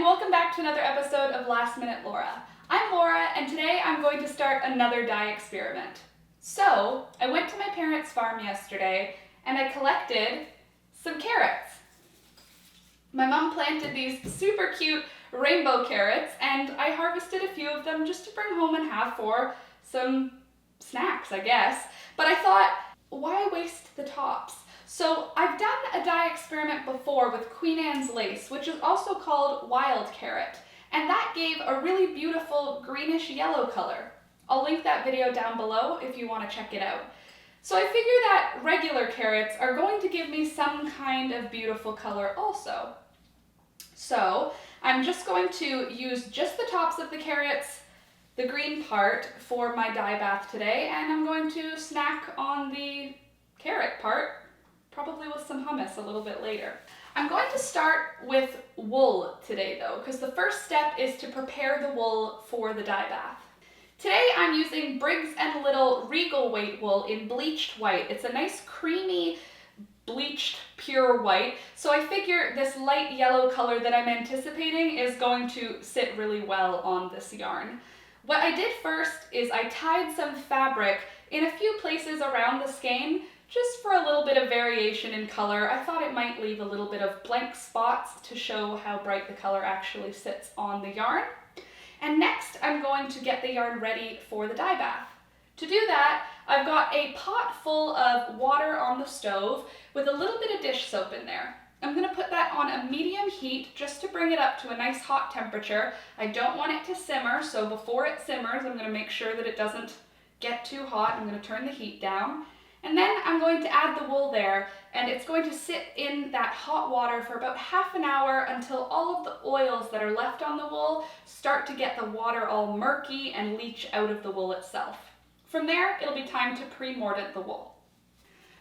welcome back to another episode of Last Minute Laura. I'm Laura, and today I'm going to start another dye experiment. So, I went to my parents' farm yesterday, and I collected some carrots. My mom planted these super cute rainbow carrots, and I harvested a few of them just to bring home and have for some snacks, I guess. But I thought, why waste the tops? So I've done a dye experiment before with Queen Anne's lace, which is also called wild carrot, and that gave a really beautiful greenish yellow color. I'll link that video down below if you want to check it out. So I figure that regular carrots are going to give me some kind of beautiful color also. So I'm just going to use just the tops of the carrots, the green part, for my dye bath today, and I'm going to snack on the carrot part, probably with some hummus a little bit later. I'm going to start with wool today though, because the first step is to prepare the wool for the dye bath. Today I'm using Briggs & Little Regal Weight wool in bleached white. It's a nice creamy bleached pure white, so I figure this light yellow color that I'm anticipating is going to sit really well on this yarn. What I did first is I tied some fabric in a few places around the skein just for a little bit of variation in color. I thought it might leave a little bit of blank spots to show how bright the color actually sits on the yarn. And next I'm going to get the yarn ready for the dye bath. To do that, I've got a pot full of water on the stove with a little bit of dish soap in there. I'm going to put that on a medium heat just to bring it up to a nice hot temperature. I don't want it to simmer, so before it simmers I'm going to make sure that it doesn't get too hot. I'm going to turn the heat down. And then I'm going to add the wool there, and it's going to sit in that hot water for about half an hour until all of the oils that are left on the wool start to get the water all murky and leach out of the wool itself. From there, it'll be time to pre-mordant the wool.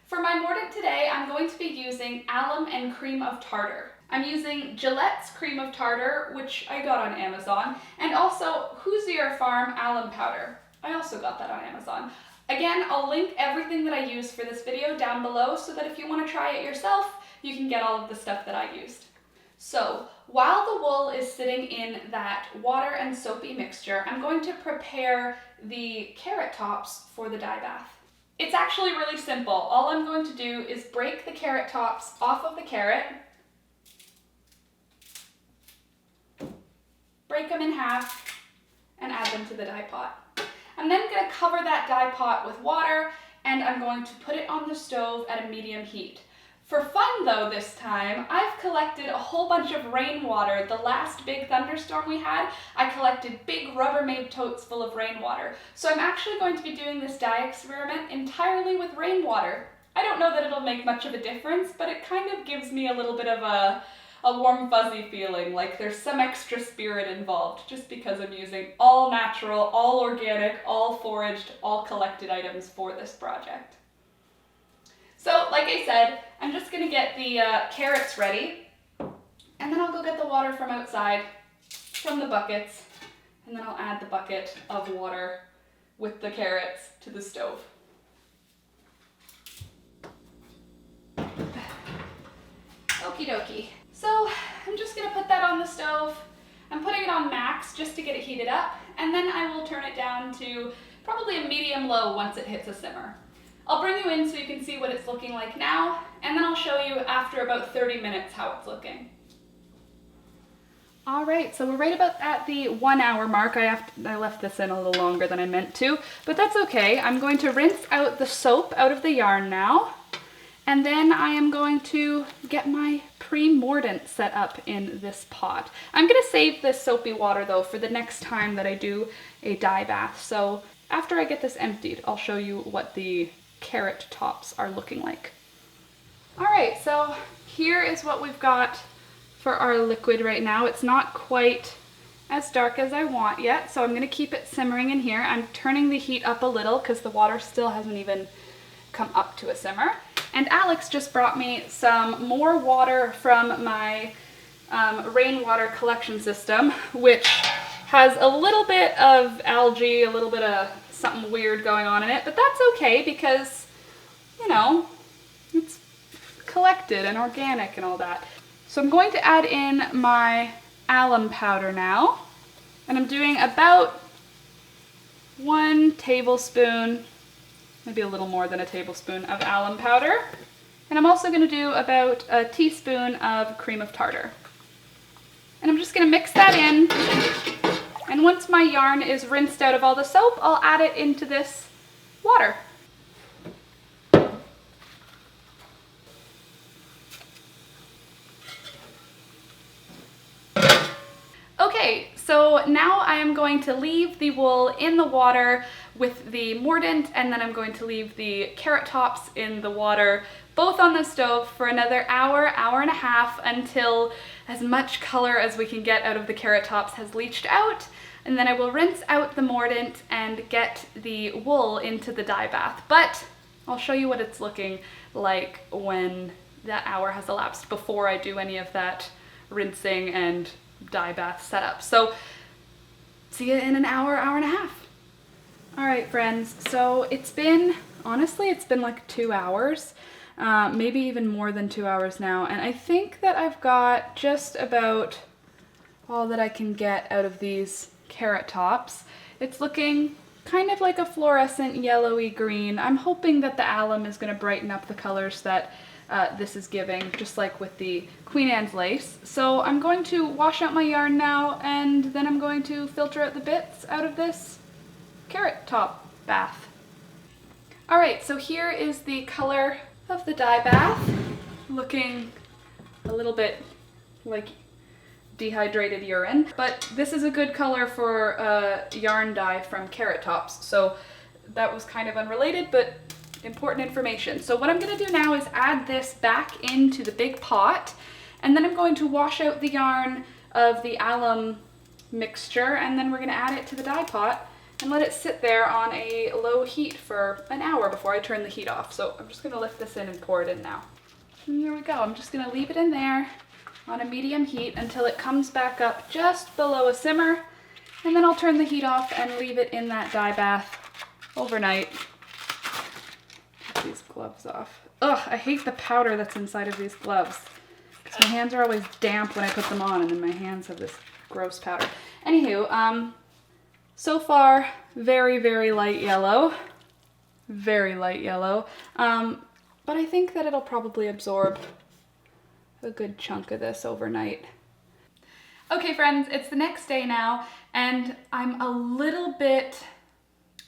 For my mordant today, I'm going to be using alum and cream of tartar. I'm using Gillette's cream of tartar, which I got on Amazon, and also Hoosier Farm alum powder. I also got that on Amazon. Again, I'll link everything that I used for this video down below so that if you want to try it yourself, you can get all of the stuff that I used. So, while the wool is sitting in that water and soapy mixture, I'm going to prepare the carrot tops for the dye bath. It's actually really simple. All I'm going to do is break the carrot tops off of the carrot, break them in half, and add them to the dye pot. I'm then going to cover that dye pot with water, and I'm going to put it on the stove at a medium heat. For fun though this time, I've collected a whole bunch of rainwater. The last big thunderstorm we had, I collected big Rubbermaid totes full of rainwater. So I'm actually going to be doing this dye experiment entirely with rainwater. I don't know that it'll make much of a difference, but it kind of gives me a little bit of a warm fuzzy feeling, like there's some extra spirit involved, just because I'm using all natural, all organic, all foraged, all collected items for this project. So, like I said, I'm just gonna get the carrots ready, and then I'll go get the water from outside, from the buckets, and then I'll add the bucket of water with the carrots to the stove. Okie dokie. So I'm just going to put that on the stove. I'm putting it on max just to get it heated up, and then I will turn it down to probably a medium-low once it hits a simmer. I'll bring you in so you can see what it's looking like now, and then I'll show you after about 30 minutes how it's looking. Alright, so we're right about at the 1 hour mark. I left this in a little longer than I meant to, but that's okay. I'm going to rinse out the soap out of the yarn now. And then I am going to get my pre-mordant set up in this pot. I'm going to save this soapy water though for the next time that I do a dye bath. So after I get this emptied, I'll show you what the carrot tops are looking like. Alright, so here is what we've got for our liquid right now. It's not quite as dark as I want yet, so I'm going to keep it simmering in here. I'm turning the heat up a little because the water still hasn't even come up to a simmer. And Alex just brought me some more water from my rainwater collection system, which has a little bit of algae, a little bit of something weird going on in it, but that's okay because, you know, it's collected and organic and all that. So I'm going to add in my alum powder now. And I'm doing about 1 tablespoon, maybe a little more than a tablespoon of alum powder. And I'm also going to do about a teaspoon of cream of tartar. And I'm just going to mix that in. And once my yarn is rinsed out of all the soap, I'll add it into this water. Okay, so now I am going to leave the wool in the water with the mordant, and then I'm going to leave the carrot tops in the water, both on the stove, for another hour, hour and a half, until as much color as we can get out of the carrot tops has leached out. And then I will rinse out the mordant and get the wool into the dye bath. But I'll show you what it's looking like when that hour has elapsed, before I do any of that rinsing and dye bath setup. So see you in an hour, hour and a half. All right, friends, so it's been like 2 hours, maybe even more than 2 hours now, and I think that I've got just about all that I can get out of these carrot tops. It's looking kind of like a fluorescent yellowy green. I'm hoping that the alum is going to brighten up the colors that this is giving, just like with the Queen Anne's lace. So I'm going to wash out my yarn now, and then I'm going to filter out the bits out of this carrot top bath. All right, so here is the color of the dye bath, looking a little bit like dehydrated urine, but this is a good color for yarn dye from carrot tops. So that was kind of unrelated, but important information. So what I'm going to do now is add this back into the big pot, and then I'm going to wash out the yarn of the alum mixture, and then we're going to add it to the dye pot and let it sit there on a low heat for an hour before I turn the heat off. So I'm just going to lift this in and pour it in now. And here we go. I'm just going to leave it in there on a medium heat until it comes back up just below a simmer, and then I'll turn the heat off and leave it in that dye bath overnight. Get these gloves off. Ugh, I hate the powder that's inside of these gloves, because my hands are always damp when I put them on, and then my hands have this gross powder. Anywho, so far, very, very light yellow. Very light yellow. But I think that it'll probably absorb a good chunk of this overnight. Okay, friends, it's the next day now, and I'm a little bit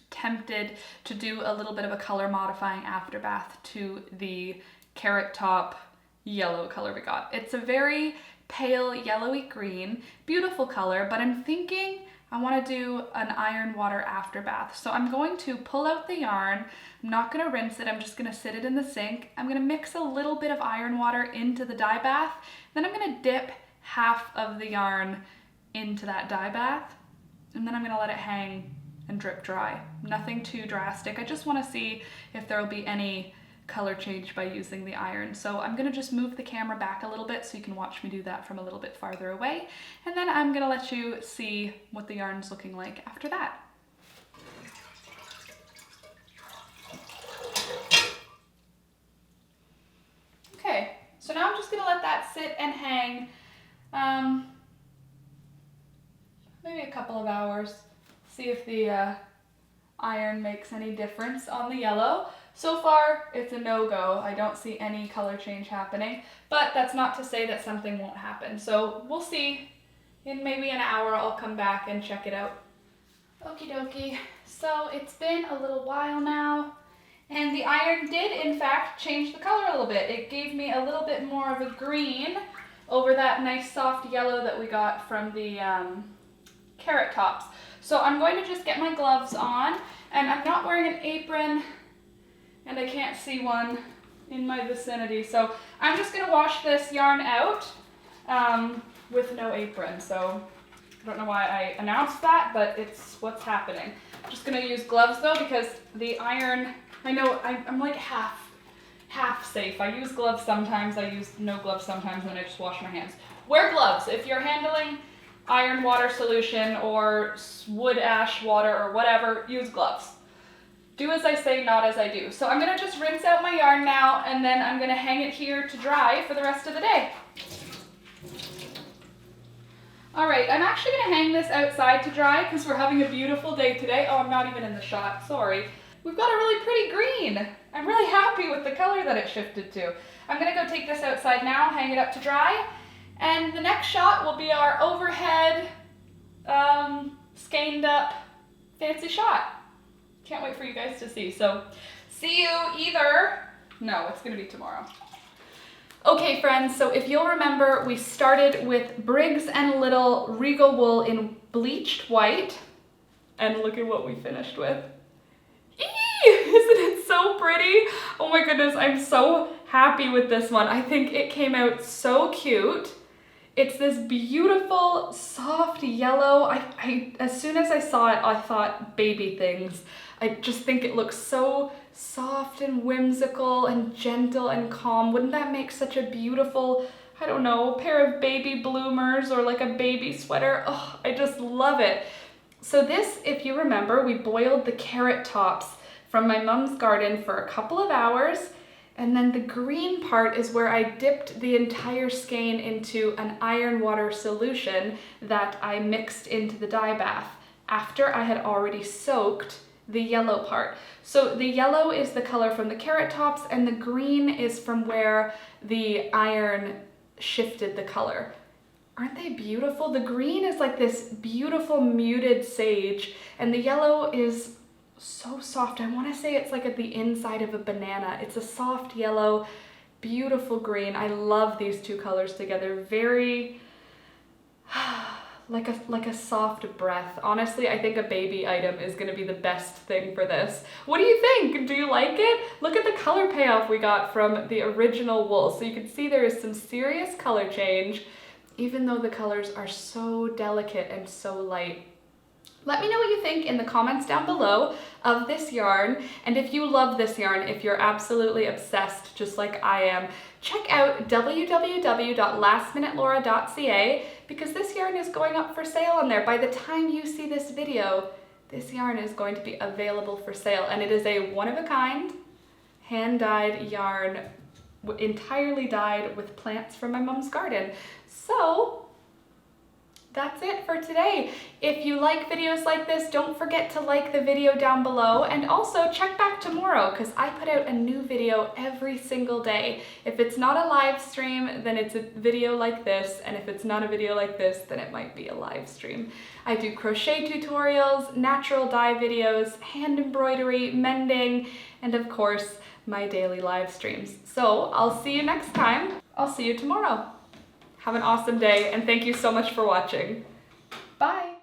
tempted to do a little bit of a color modifying afterbath to the carrot top yellow color we got. It's a very pale yellowy green, beautiful color, but I'm thinking I want to do an iron water afterbath. So I'm going to pull out the yarn. I'm not going to rinse it. I'm just going to sit it in the sink. I'm going to mix a little bit of iron water into the dye bath. Then I'm going to dip half of the yarn into that dye bath. And then I'm going to let it hang and drip dry. Nothing too drastic. I just want to see if there will be any color change by using the iron. So I'm going to just move the camera back a little bit so you can watch me do that from a little bit farther away. And then I'm going to let you see what the yarn's looking like after that. Okay, so now I'm just going to let that sit and hang maybe a couple of hours. See if the iron makes any difference on the yellow. So far, it's a no-go. I don't see any color change happening, but that's not to say that something won't happen. So we'll see. In maybe an hour, I'll come back and check it out. Okie dokie. So it's been a little while now, and the iron did, in fact, change the color a little bit. It gave me a little bit more of a green over that nice soft yellow that we got from the carrot tops. So I'm going to just get my gloves on, and I'm not wearing an apron, and I can't see one in my vicinity. So I'm just gonna wash this yarn out with no apron. So I don't know why I announced that, but it's what's happening. I'm just gonna use gloves though, because the iron, I know I'm like half safe. I use gloves sometimes, I use no gloves sometimes, and I just wash my hands. Wear gloves if you're handling iron water solution or wood ash water or whatever, use gloves. Do as I say, not as I do. So I'm gonna just rinse out my yarn now, and then I'm gonna hang it here to dry for the rest of the day. All right, I'm actually gonna hang this outside to dry because we're having a beautiful day today. Oh, I'm not even in the shot, sorry. We've got a really pretty green. I'm really happy with the color that it shifted to. I'm gonna go take this outside now, hang it up to dry, and the next shot will be our overhead, skeined up, fancy shot. Can't wait for you guys to see. So, see you no, it's gonna be tomorrow. Okay friends, so if you'll remember, we started with Briggs & Little Regal Wool in bleached white, and look at what we finished with. Eee! Isn't it so pretty? Oh my goodness, I'm so happy with this one. I think it came out so cute. It's this beautiful, soft yellow. As soon as I saw it, I thought baby things. I just think it looks so soft and whimsical and gentle and calm. Wouldn't that make such a beautiful, I don't know, pair of baby bloomers or like a baby sweater? Oh, I just love it. So this, if you remember, we boiled the carrot tops from my mom's garden for a couple of hours. And then the green part is where I dipped the entire skein into an iron water solution that I mixed into the dye bath after I had already soaked the yellow part. So the yellow is the color from the carrot tops and the green is from where the iron shifted the color. Aren't they beautiful? The green is like this beautiful muted sage and the yellow is so soft. I want to say it's like at the inside of a banana. It's a soft yellow, beautiful green. I love these two colors together. Very like a soft breath. Honestly, I think a baby item is going to be the best thing for this. What do you think? Do you like it? Look at the color payoff we got from the original wool. So you can see there is some serious color change, even though the colors are so delicate and so light. Let me know what you think in the comments down below of this yarn, and if you love this yarn, if you're absolutely obsessed just like I am, check out www.lastminutelaura.ca because this yarn is going up for sale on there. By the time you see this video, this yarn is going to be available for sale, and it is a one-of-a-kind, hand-dyed yarn, entirely dyed with plants from my mom's garden. So that's it for today. If you like videos like this, don't forget to like the video down below and also check back tomorrow because I put out a new video every single day. If it's not a live stream, then it's a video like this, and if it's not a video like this, then it might be a live stream. I do crochet tutorials, natural dye videos, hand embroidery, mending, and of course, my daily live streams. So I'll see you next time. I'll see you tomorrow. Have an awesome day, and thank you so much for watching. Bye!